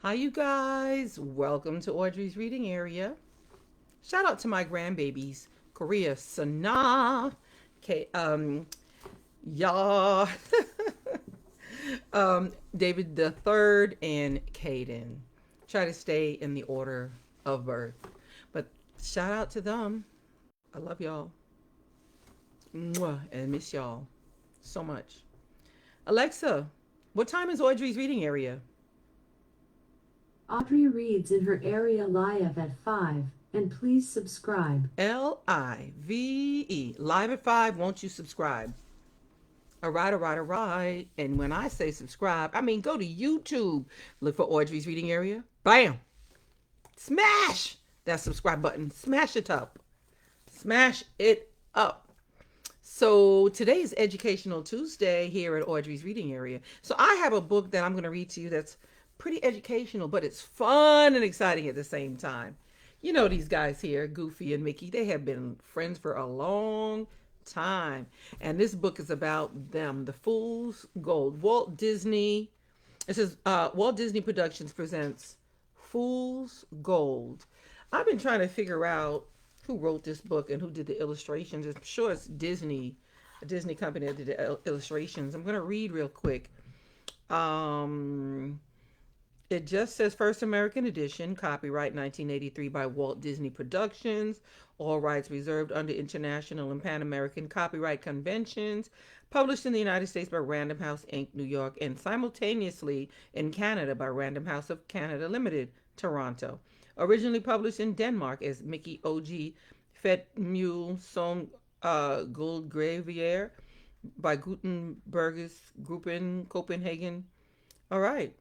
Hi, you guys. Welcome to Audrey's reading area. Shout out to my grandbabies, Korea, Sana, K, Ya, David the Third, and Caden. Try to stay in the order of birth, but shout out to them. I love y'all. Mwah, and miss y'all so much. Alexa, what time is Audrey's reading area? Audrey reads in her area live at 5, and please subscribe. Live. Live at 5. Won't you subscribe? All right, all right, all right. And when I say subscribe, I mean go to YouTube, look for Audrey's reading area. Bam! Smash that subscribe button. Smash it up. Smash it up. So today is Educational Tuesday here at Audrey's reading area. So I have a book that I'm going to read to you that's pretty educational, but it's fun and exciting at the same time. You know these guys here, Goofy and Mickey, they have been friends for a long time. And this book is about them, The Fool's Gold. It says Walt Disney Productions presents Fool's Gold. I've been trying to figure out who wrote this book and who did the illustrations. I'm sure it's Disney, a Disney company that did the illustrations. I'm going to read real quick. Um, it just says First American Edition, copyright 1983 by Walt Disney Productions, all rights reserved under international and Pan American copyright conventions, published in the United States by Random House Inc., New York, and simultaneously in Canada by Random House of Canada Limited, Toronto. Originally published in Denmark as Mickey O.G. Fet Mule Som Guldgravier by Gutenberg's Gruppen Copenhagen. All right.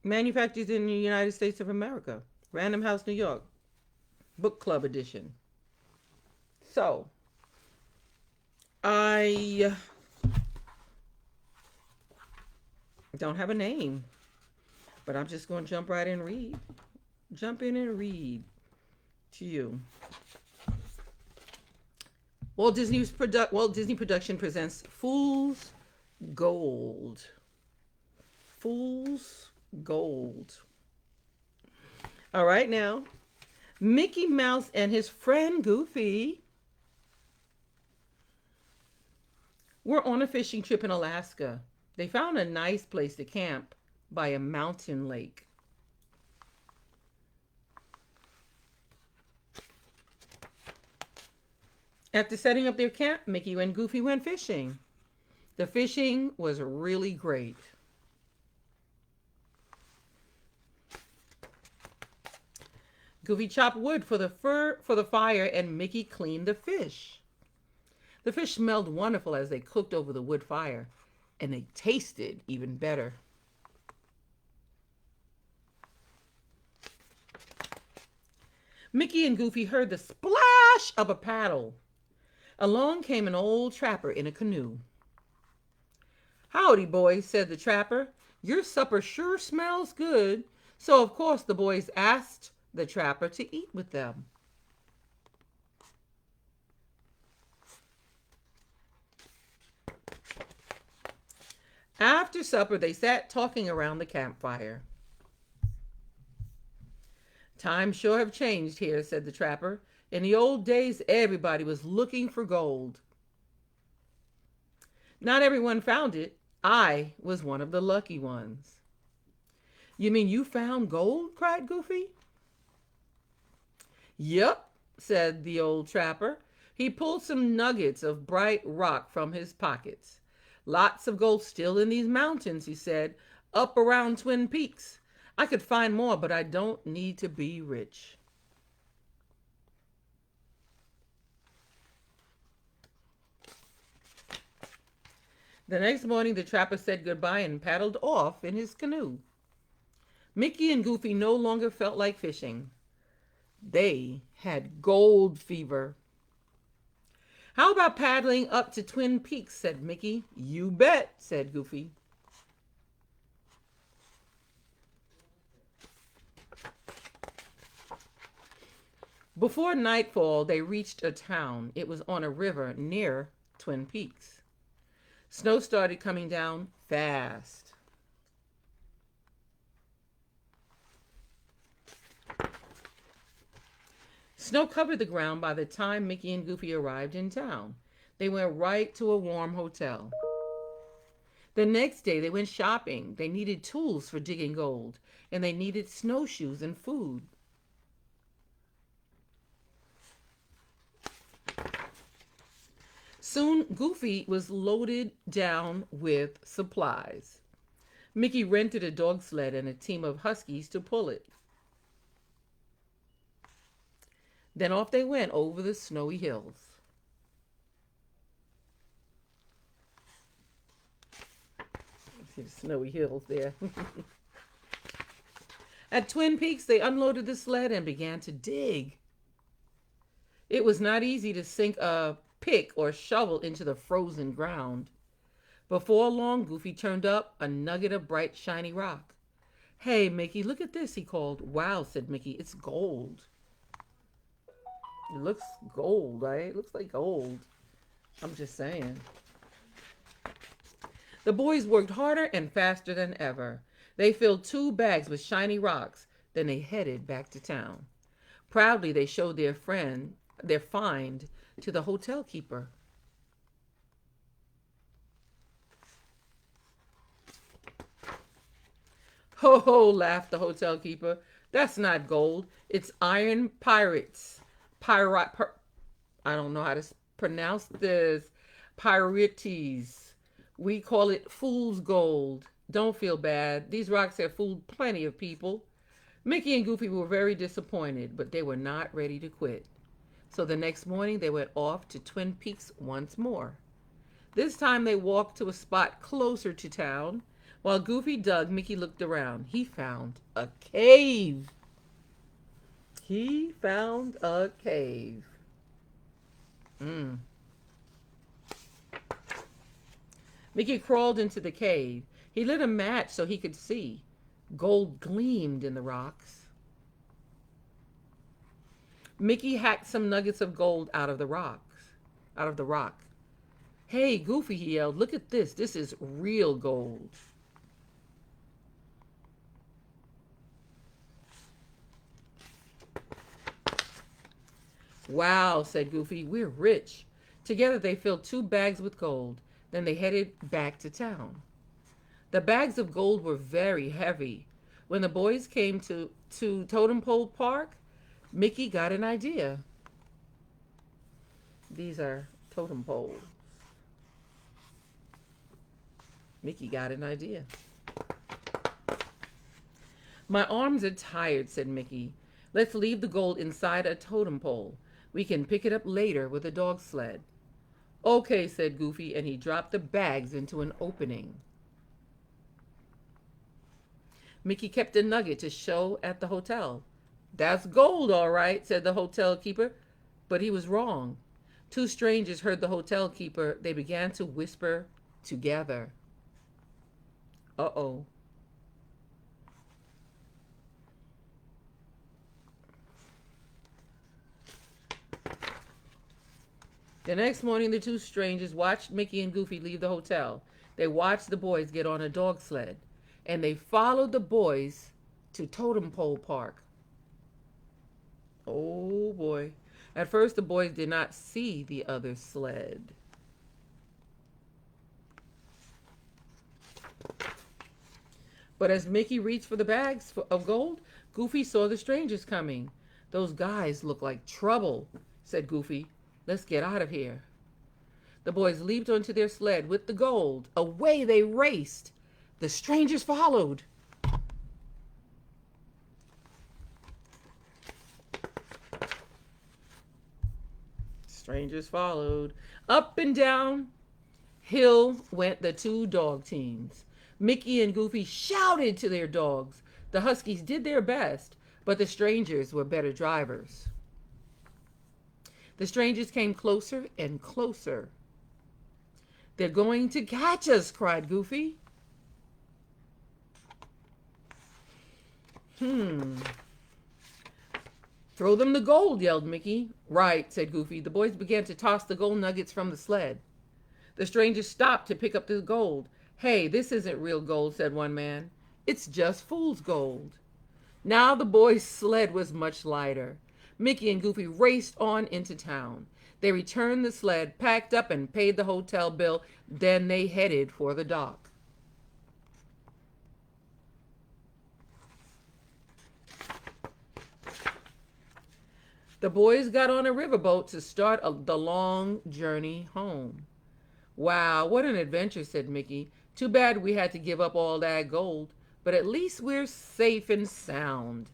Manufactured in the United States of America. Random House, New York. Book Club edition. So, I don't have a name, but I'm just going to jump right in and read. Jump in and read to you. Walt Disney Production presents Fool's Gold. Fool's Gold. All right, now, Mickey Mouse and his friend Goofy were on a fishing trip in Alaska. They found a nice place to camp by a mountain lake. After setting up their camp, Mickey and Goofy went fishing. The fishing was really great. Goofy chopped wood for the fire, and Mickey cleaned the fish. The fish smelled wonderful as they cooked over the wood fire, and they tasted even better. Mickey and Goofy heard the splash of a paddle. Along came an old trapper in a canoe. "Howdy, boys," said the trapper. "Your supper sure smells good." So, of course, the boys asked the trapper to eat with them. After supper, they sat talking around the campfire. "Times sure have changed here," said the trapper. "In the old days, everybody was looking for gold. Not everyone found it. I was one of the lucky ones." "You mean you found gold?" cried Goofy. "Yep," said the old trapper. He pulled some nuggets of bright rock from his pockets. "Lots of gold still in these mountains," he said, "up around Twin Peaks. I could find more, but I don't need to be rich." The next morning, the trapper said goodbye and paddled off in his canoe. Mickey and Goofy no longer felt like fishing. They had gold fever. "How about paddling up to Twin Peaks?" said Mickey. "You bet," said Goofy. Before nightfall, they reached a town. It was on a river near Twin Peaks. Snow started coming down fast. Snow covered the ground by the time Mickey and Goofy arrived in town. They went right to a warm hotel. The next day, they went shopping. They needed tools for digging gold, and they needed snowshoes and food. Soon, Goofy was loaded down with supplies. Mickey rented a dog sled and a team of huskies to pull it. Then off they went over the snowy hills. See the snowy hills there. At Twin Peaks, they unloaded the sled and began to dig. It was not easy to sink a pick or shovel into the frozen ground. Before long, Goofy turned up a nugget of bright, shiny rock. "Hey, Mickey, look at this," he called. "Wow," said Mickey, "it's gold." It looks gold, right? It looks like gold. I'm just saying. The boys worked harder and faster than ever. They filled 2 bags with shiny rocks. Then they headed back to town. Proudly, they showed their find to the hotel keeper. "Ho, ho," laughed the hotel keeper. "That's not gold. It's iron pirates. I don't know how to pronounce this. Pirates. We call it fool's gold. Don't feel bad. These rocks have fooled plenty of people." Mickey and Goofy were very disappointed, but they were not ready to quit. So the next morning, they went off to Twin Peaks once more. This time, they walked to a spot closer to town. While Goofy dug, Mickey looked around. He found a cave. He found a cave. Mickey crawled into the cave. He lit a match so he could see. Gold gleamed in the rocks. Mickey hacked some nuggets of gold out of the rock. "Hey, Goofy," he yelled, "look at this. This is real gold." "Wow," said Goofy, "we're rich." Together they filled 2 bags with gold. Then they headed back to town. The bags of gold were very heavy. When the boys came to Totem Pole Park, Mickey got an idea. These are totem poles. Mickey got an idea. "My arms are tired," said Mickey. "Let's leave the gold inside a totem pole. We can pick it up later with a dog sled." "Okay," said Goofy, and he dropped the bags into an opening. Mickey kept a nugget to show at the hotel. "That's gold, all right," said the hotel keeper, but he was wrong. 2 strangers heard the hotel keeper. They began to whisper together. Uh-oh. The next morning, the 2 strangers watched Mickey and Goofy leave the hotel. They watched the boys get on a dog sled, and they followed the boys to Totem Pole Park. Oh boy. At first, the boys did not see the other sled. But as Mickey reached for the bags of gold, Goofy saw the strangers coming. "Those guys look like trouble," said Goofy. "Let's get out of here." The boys leaped onto their sled with the gold. Away they raced. The strangers followed. Strangers followed. Up and down hill went the 2 dog teams. Mickey and Goofy shouted to their dogs. The huskies did their best, but the strangers were better drivers. The strangers came closer and closer. "They're going to catch us," cried Goofy. "Throw them the gold," yelled Mickey. "Right," said Goofy. The boys began to toss the gold nuggets from the sled. The strangers stopped to pick up the gold. "Hey, this isn't real gold," said one man. "It's just fool's gold." Now the boys' sled was much lighter. Mickey and Goofy raced on into town. They returned the sled, packed up, and paid the hotel bill. Then they headed for the dock. The boys got on a riverboat to start the long journey home. Wow, what an adventure, said Mickey. Too bad we had to give up all that gold, but at least we're safe and sound.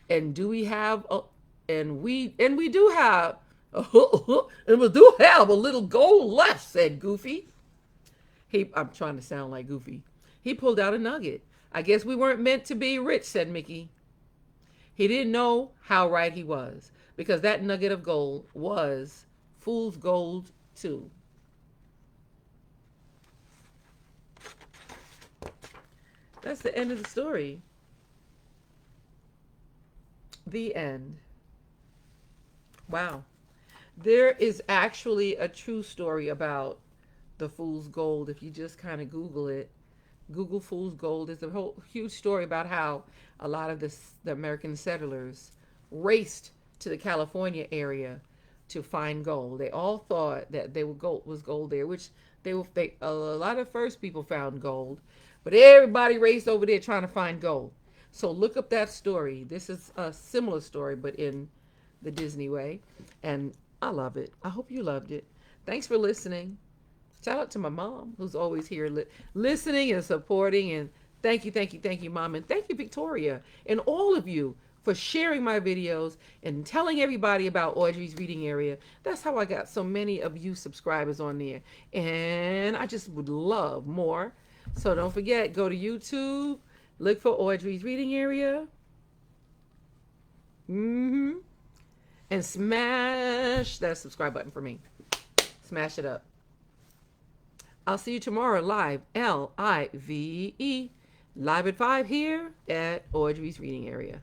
And do we have a, and we do have and we do have a little gold left, said Goofy. I'm trying to sound like Goofy. He pulled out a nugget. I guess we weren't meant to be rich, said Mickey. He didn't know how right he was, because that nugget of gold was fool's gold too. That's the end of the story. The end. Wow. There is actually a true story about the fool's gold. If you just kind of Google it, Google fool's gold. Is a whole huge story about how a lot of the American settlers raced to the California area to find gold. They all thought that was gold there, which a lot of first people found gold, but everybody raced over there trying to find gold. So look up that story. This is a similar story, but in the Disney way, and I love it. I hope you loved it. Thanks for listening. Shout out to my mom, who's always here listening and supporting. And thank you, Mom. And thank you, Victoria, and all of you for sharing my videos and telling everybody about Audrey's Reading Area. That's how I got so many of you subscribers on there. And I just would love more. So don't forget, go to YouTube, look for Audrey's Reading Area. And smash that subscribe button for me. Smash it up. I'll see you tomorrow live, Live, live at 5 here at Audrey's Reading Area.